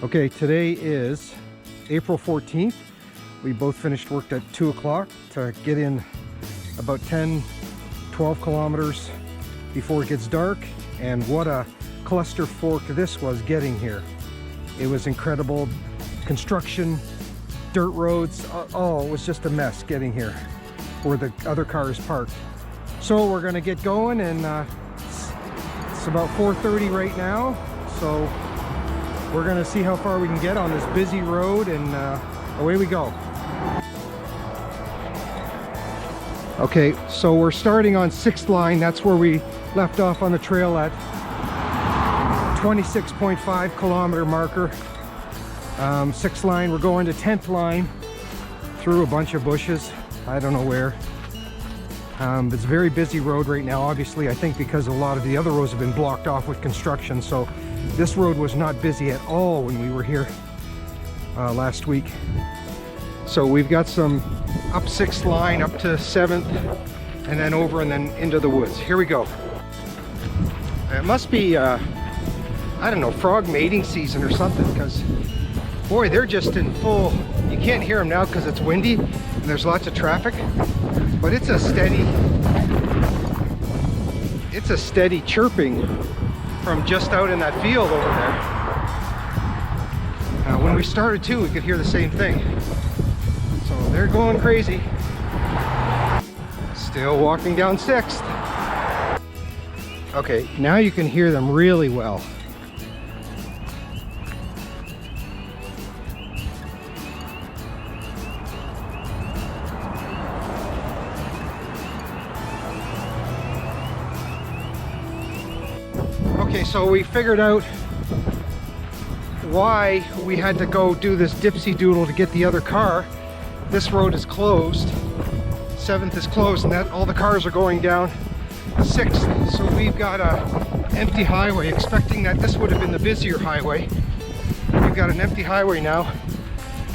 Okay, today is April 14th. We both finished work at 2 o'clock to get in about 10-12 kilometers before it gets dark. And what a cluster fork this was getting here. It was incredible. Construction, dirt roads, oh, it was just a mess getting here where the other car is parked. So we're gonna get going, and it's about 4:30 right now. So we're gonna see how far we can get on this busy road, and away we go. Okay, so we're starting on 6th line. That's where we left off on the trail at 26.5 kilometer marker. 6th line, we're going to 10th line through a bunch of bushes. I don't know where. It's a very busy road right now, obviously, I think because a lot of the other roads have been blocked off with construction. So this road was not busy at all when we were here last week. So we've got some up 6th line, up to 7th, and then over and then into the woods. Here we go. It must be, I don't know, frog mating season or something, because boy, they're just in full. You can't hear them now because it's windy and there's lots of traffic, but it's a steady chirping from just out in that field over there. When we started too, we could hear the same thing. So they're going crazy. Still walking down 6th. Okay, now you can hear them really well. Okay, so we figured out why we had to go do this dipsy doodle to get the other car. This road is closed. 7th is closed, and that all the cars are going down 6th. So we've got an empty highway, expecting that this would have been the busier highway. We've got an empty highway now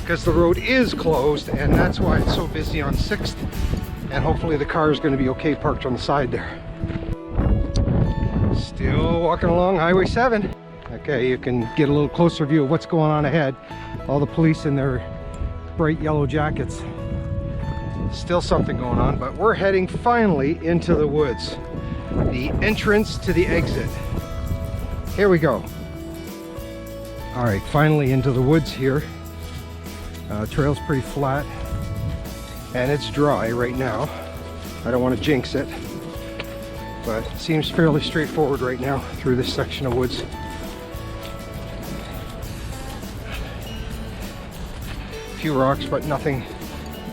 because the road is closed, and that's why it's so busy on 6th. And hopefully the car is going to be okay parked on the side there. Still walking along Highway 7. Okay, you can get a little closer view of what's going on ahead. All the police in their bright yellow jackets. Still something going on, but we're heading finally into the woods. The entrance to the exit. Here we go. All right, finally into the woods here. Trail's pretty flat and it's dry right now. I don't want to jinx it, but it seems fairly straightforward right now through this section of woods. A few rocks, but nothing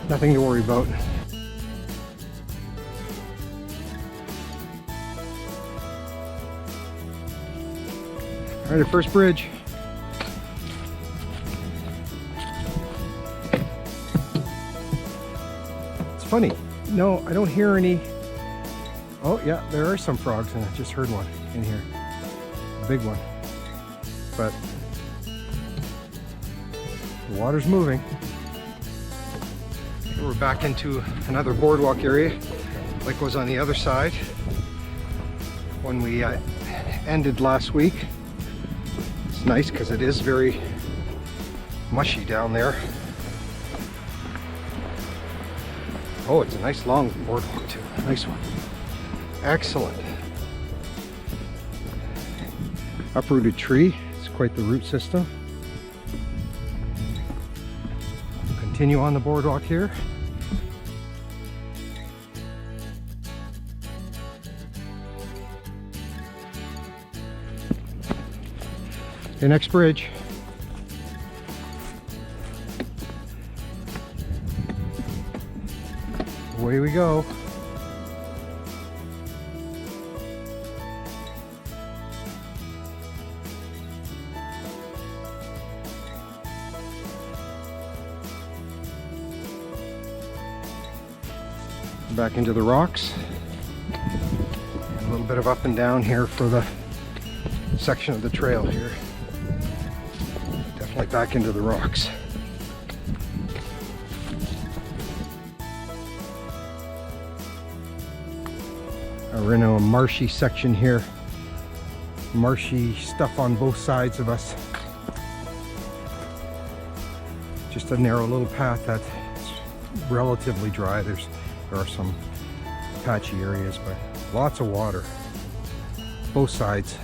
to worry about. All right, our first bridge. It's funny. No, I don't hear any. Oh yeah, there are some frogs, and I just heard one in here. A big one. But the water's moving. We're back into another boardwalk area, like was on the other side when we ended last week. It's nice because it is very mushy down there. Oh, it's a nice long boardwalk too. Nice one. Excellent. Uprooted tree. It's quite the root system. Continue on the boardwalk here. The next bridge. Away we go. Back into the rocks. A little bit of up and down here for the section of the trail here. Definitely back into the rocks. We're in a marshy section here. Marshy stuff on both sides of us. just a narrow little path that's relatively dry. There are some patchy areas, but lots of water, both sides.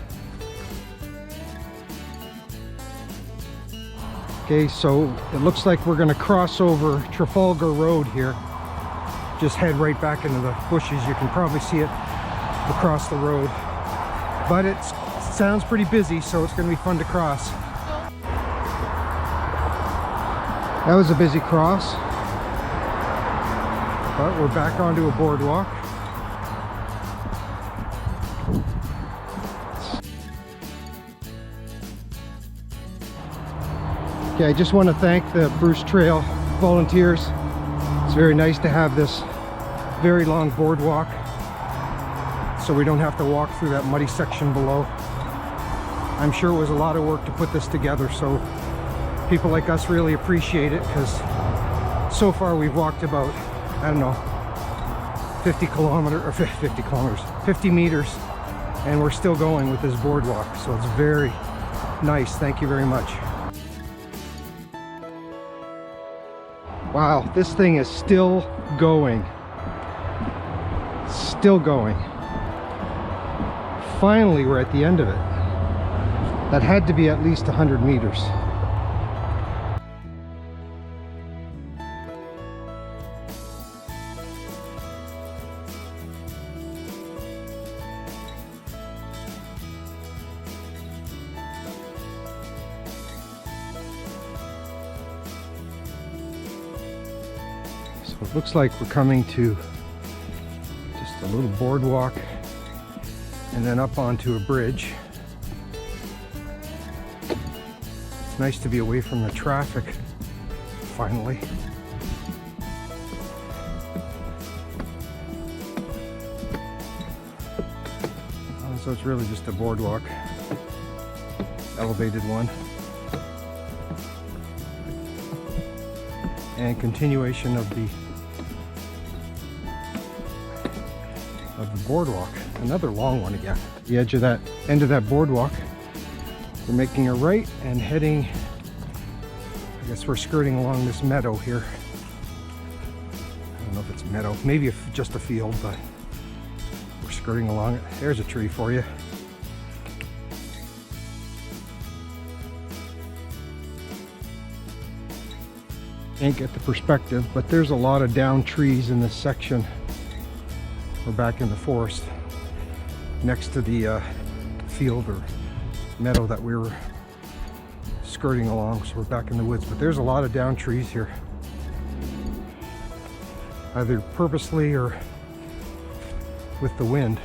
Okay, so it looks like we're going to cross over Trafalgar Road here. Just head right back into the bushes. You can probably see it across the road. But it sounds pretty busy, so it's going to be fun to cross. That was a busy cross. But we're back onto a boardwalk. Okay, I just want to thank the Bruce Trail volunteers. It's very nice to have this very long boardwalk so we don't have to walk through that muddy section below. I'm sure it was a lot of work to put this together, so people like us really appreciate it, because so far we've walked about, I don't know, 50 meters, and we're still going with this boardwalk, so it's very nice. Thank you very much. Wow, this thing is still going. Still going. Finally, we're at the end of it. That had to be at least 100 meters. So it looks like we're coming to just a little boardwalk and then up onto a bridge. It's nice to be away from the traffic, finally. So it's really just a boardwalk, elevated one. And continuation of the boardwalk. Another long one again. The edge of that end of that boardwalk. We're making a right and heading, I guess we're skirting along this meadow here. I don't know if it's a meadow, maybe just a field, but we're skirting along it. There's a tree for you. Can't get the perspective, but there's a lot of down trees in this section. We're back in the forest next to the field or meadow that we were skirting along, so we're back in the woods. But there's a lot of down trees here, either purposely or with the wind.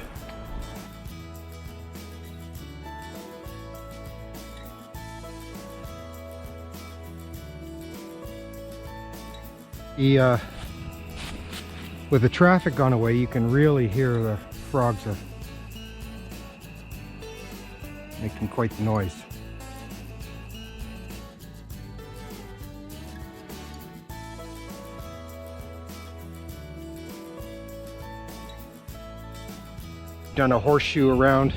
With the traffic gone away, you can really hear the frogs are making quite the noise. Done a horseshoe around.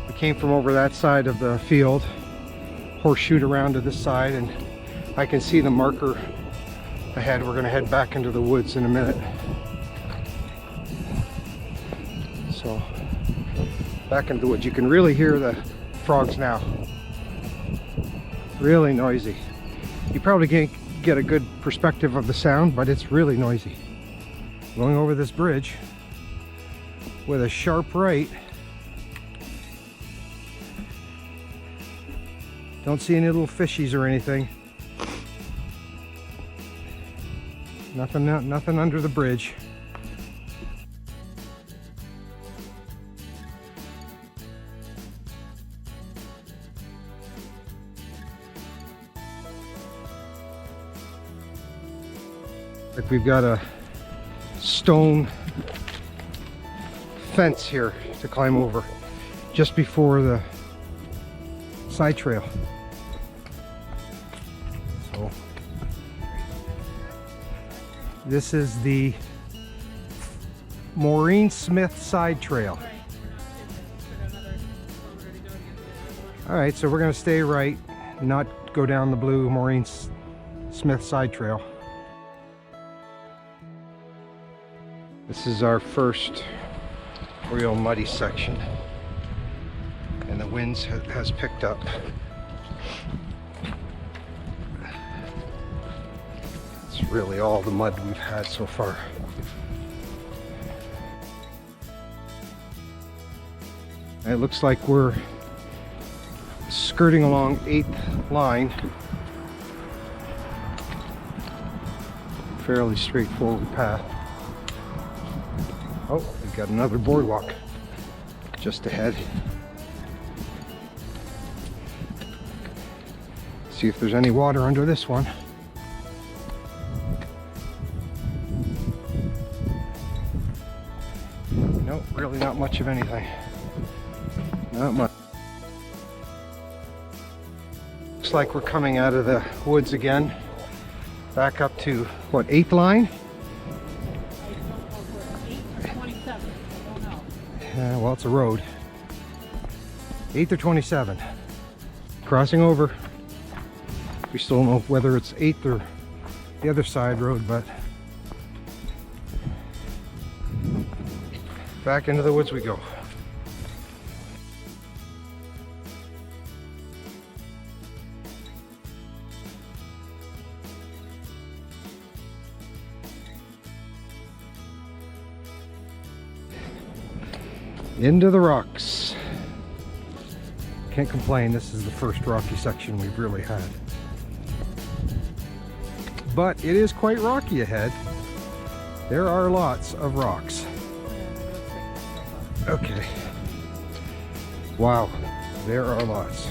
We came from over that side of the field, horseshoed around to this side, and I can see the marker ahead. We're going to head back into the woods in a minute. So back into the woods. You can really hear the frogs now. Really noisy. You probably can't get a good perspective of the sound, but it's really noisy. Going over this bridge with a sharp right. Don't see any little fishies or anything. Nothing under the bridge. Like we've got a stone fence here to climb over just before the side trail. So this is the Maureen Smith side trail. All right, so we're going to stay right, not go down the blue Maureen Smith Side Trail. This is our first real muddy section, and the winds has picked up. It's really all the mud we've had so far. It looks like we're skirting along 8th line. Fairly straightforward path. Oh, we've got another boardwalk just ahead. See if there's any water under this one. Nope, really not much of anything. Not much. Looks like we're coming out of the woods again. Back up to, what, 8th line? Well, it's a road. 8th or 27. Crossing over. We still don't know whether it's 8th or the other side road, but back into the woods we go. Into the rocks. Can't complain, this is the first rocky section we've really had. But it is quite rocky ahead. There are lots of rocks. Okay. Wow, there are lots.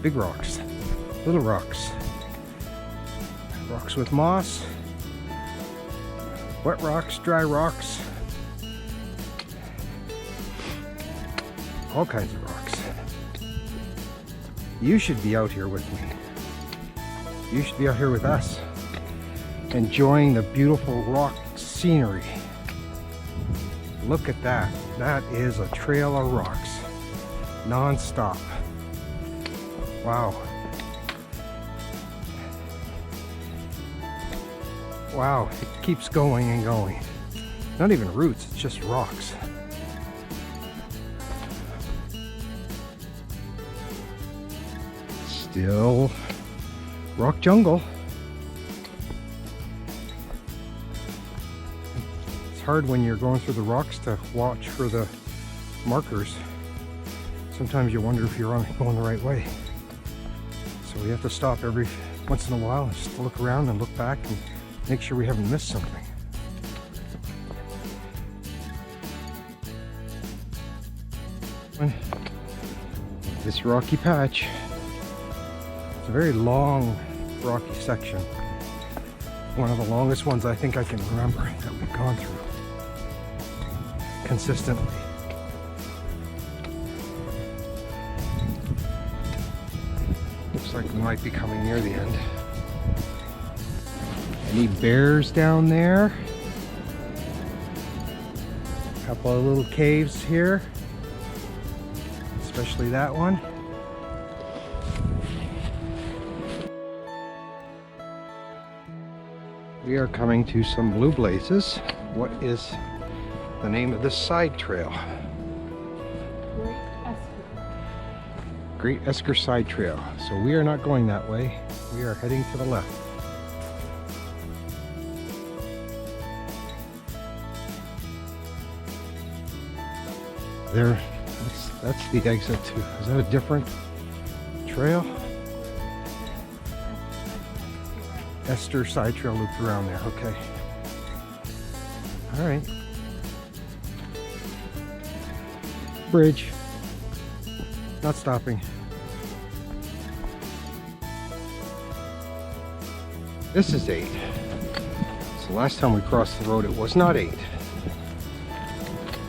Big rocks, little rocks. Rocks with moss, wet rocks, dry rocks. All kinds of rocks. You should be out here with me. You should be out here with us, enjoying the beautiful rock scenery. Look at that. That is a trail of rocks, non-stop. Wow. Wow, it keeps going and going. Not even roots, it's just rocks. Still rock jungle. It's hard when you're going through the rocks to watch for the markers. Sometimes you wonder if you're going the right way. So we have to stop every once in a while and just look around and look back and make sure we haven't missed something. This rocky patch. It's a very long, rocky section. One of the longest ones I think I can remember that we've gone through consistently. Looks like we might be coming near the end. Any bears down there? A couple of little caves here, especially that one. We are coming to some blue blazes. What is the name of this side trail? Great Esker Side Trail. So we are not going that way. We are heading to the left. There, that's the exit to. Is that a different trail? Esker Side Trail looped around there, okay. All right. Bridge. Not stopping. This is 8. So last time we crossed the road it was not 8.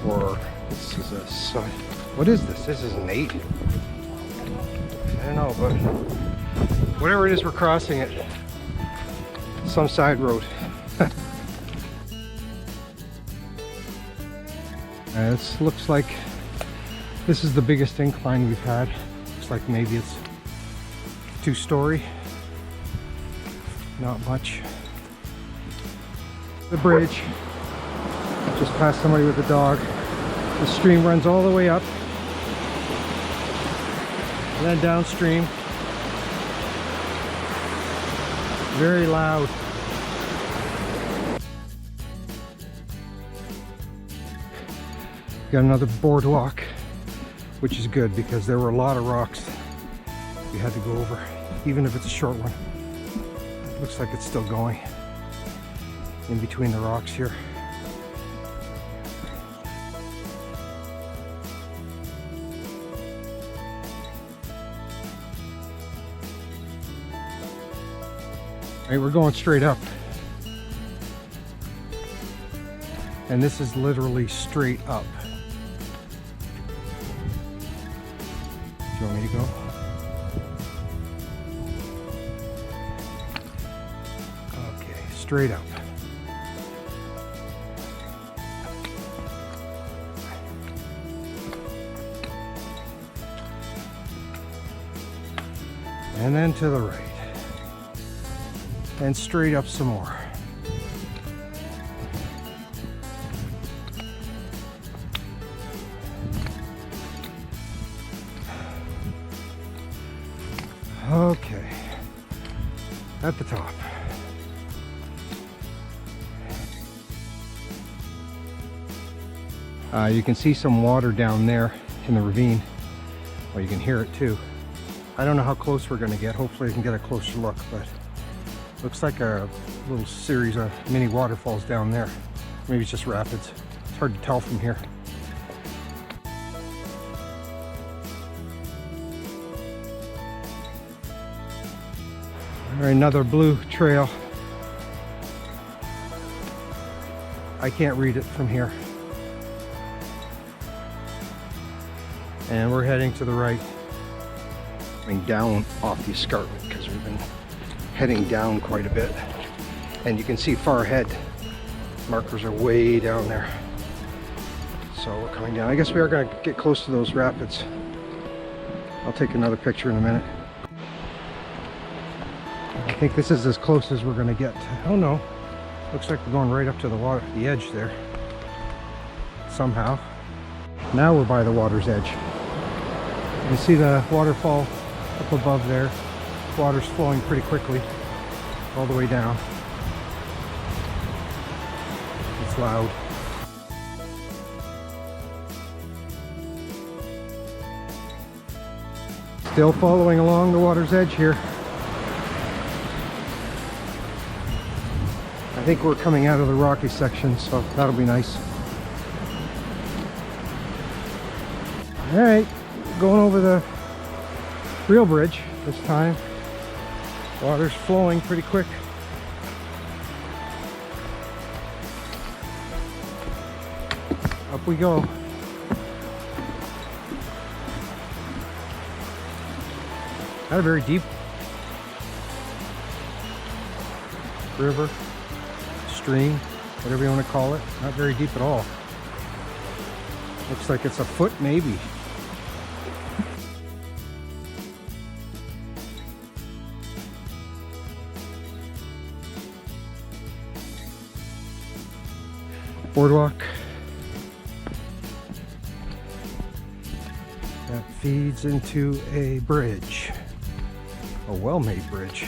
Or this is a side. What is this? This is an 8. I don't know, but whatever it is, we're crossing it. Some side road. This looks like this is the biggest incline we've had. Looks like maybe it's 2-story. Not much. The bridge. Just passed somebody with a dog. The stream runs all the way up and then downstream. Very loud. Got another boardwalk, which is good because there were a lot of rocks we had to go over, even if it's a short one. It looks like it's still going in between the rocks here. All right, we're going straight up. And this is literally straight up. Do you want me to go? Okay, straight up. And then to the right. And straight up some more. Okay, at the top. You can see some water down there in the ravine. Well, you can hear it too. I don't know how close we're going to get. Hopefully I can get a closer look, but looks like a little series of mini waterfalls down there. Maybe it's just rapids. It's hard to tell from here. All right, another blue trail. I can't read it from here. And we're heading to the right. Coming down off the escarpment because we've been heading down quite a bit. And you can see far ahead, markers are way down there. So we're coming down. I guess we are going to get close to those rapids. I'll take another picture in a minute. I think this is as close as we're going to get. Oh no, looks like we're going right up to the water, the edge there. Somehow. Now we're by the water's edge. You can see the waterfall up above there. Water's flowing pretty quickly all the way down. It's loud. Still following along the water's edge here. I think we're coming out of the rocky section, so that'll be nice. All right, going over the real bridge this time. Water's flowing pretty quick. Up we go. Not a very deep river, stream, whatever you want to call it. Not very deep at all. Looks like it's a foot maybe. Boardwalk that feeds into a bridge, a well-made bridge.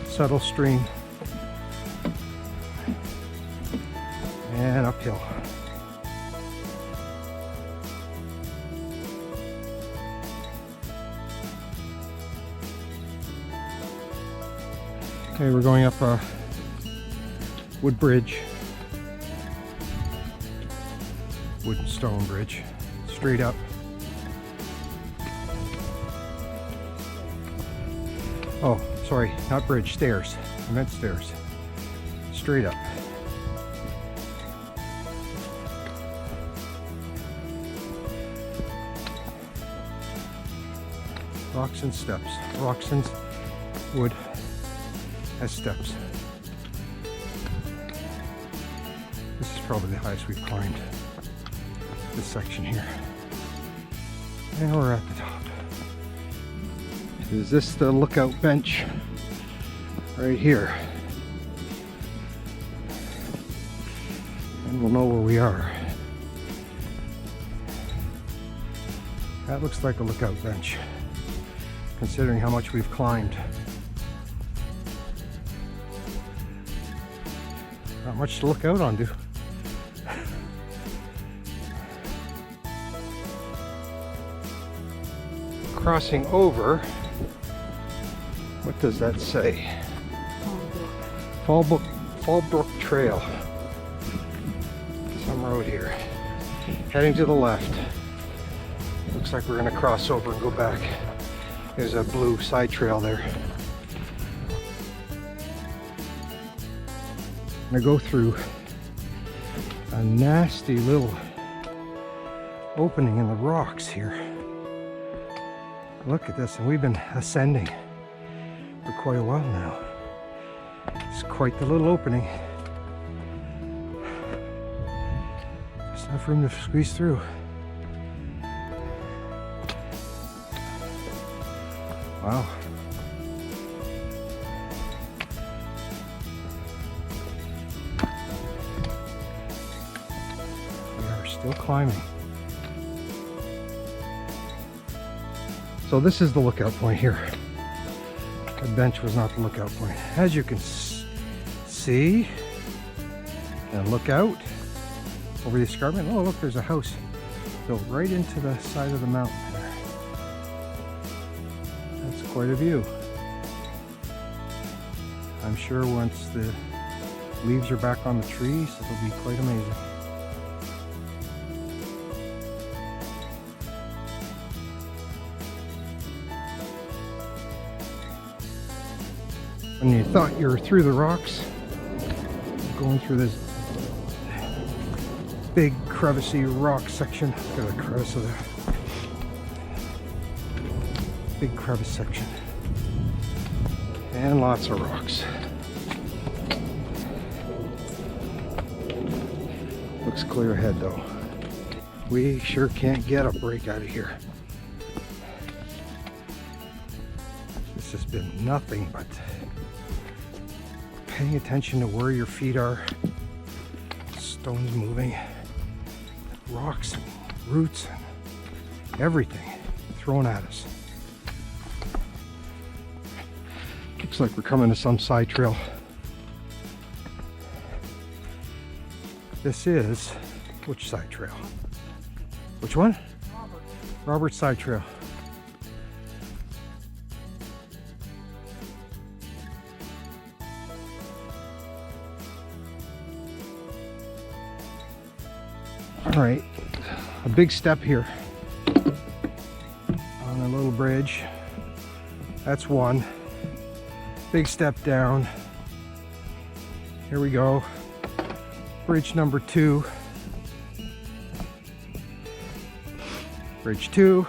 Subtle stream and uphill. Okay, we're going up a wood bridge, wooden stone bridge, straight up. Oh, sorry, not bridge, stairs. I meant stairs. Straight up. Rocks and steps. Rocks and wood has steps. This is probably the highest we've climbed, this section here. And we're at the top. Is this the lookout bench? Right here. And we'll know where we are. That looks like a lookout bench, considering how much we've climbed. Not much to look out on, dude. Crossing over, what does that say? Fallbrook Trail. Some road here. Heading to the left. Looks like we're going to cross over and go back. There's a blue side trail there. I'm going to go through a nasty little opening in the rocks here. Look at this, and we've been ascending for quite a while now. It's quite the little opening. There's enough room to squeeze through. Wow. We are still climbing. So this is the lookout point here. The bench was not the lookout point. As you can see and look out over the escarpment. Oh, look, there's a house built right into the side of the mountain there. That's quite a view. I'm sure once the leaves are back on the trees, it'll be quite amazing. When you thought you were through the rocks, going through this big crevicey rock section. Got a crevice of there. Big crevice section. And lots of rocks. Looks clear ahead though. We sure can't get a break out of here. This has been nothing but paying attention to where your feet are. Stones moving, rocks and roots and everything thrown at us. Looks like we're coming to some side trail. This is which side trail? Which one? Robert Side Trail. All right, a big step here on a little bridge. That's one. Big step down. Here we go. Bridge number 2. Bridge 2.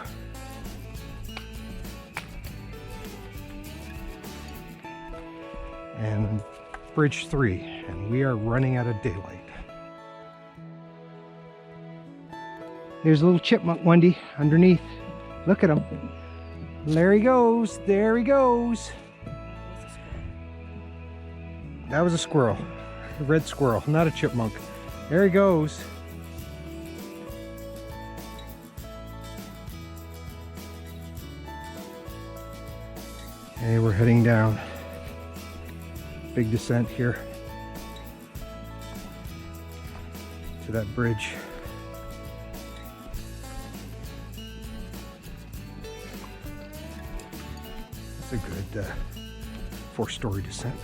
And bridge 3. And we are running out of daylight. There's a little chipmunk, Wendy, underneath. Look at him. There he goes. There he goes. That was a squirrel. A red squirrel, not a chipmunk. There he goes. Okay, we're heading down. Big descent here to that bridge. It's a good 4-story descent.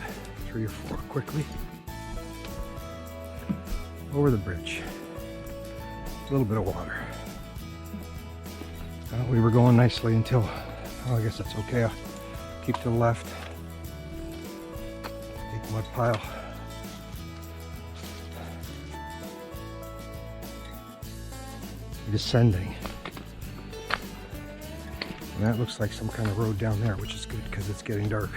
3 or 4 quickly. Over the bridge. A little bit of water. We were going nicely until, oh, I guess that's okay. I'll keep to the left. Big mud pile. Descending. And that looks like some kind of road down there, which is good because it's getting dark.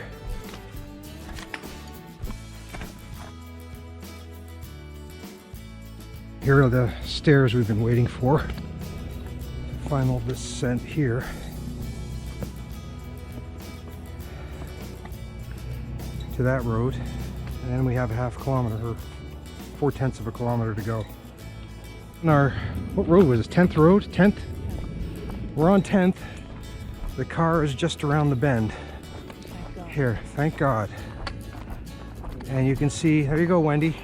Here are the stairs we've been waiting for. final descent here. To that road, and then we have a half kilometer or 4/10 of a kilometer to go. And our, what road was this? 10th road? 10th? We're on 10th. The car is just around the bend. Here, thank God. And you can see, there you go, Wendy.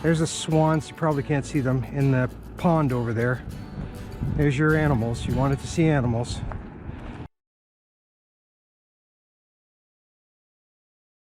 There's the swans, you probably can't see them, in the pond over there. There's your animals. You wanted to see animals.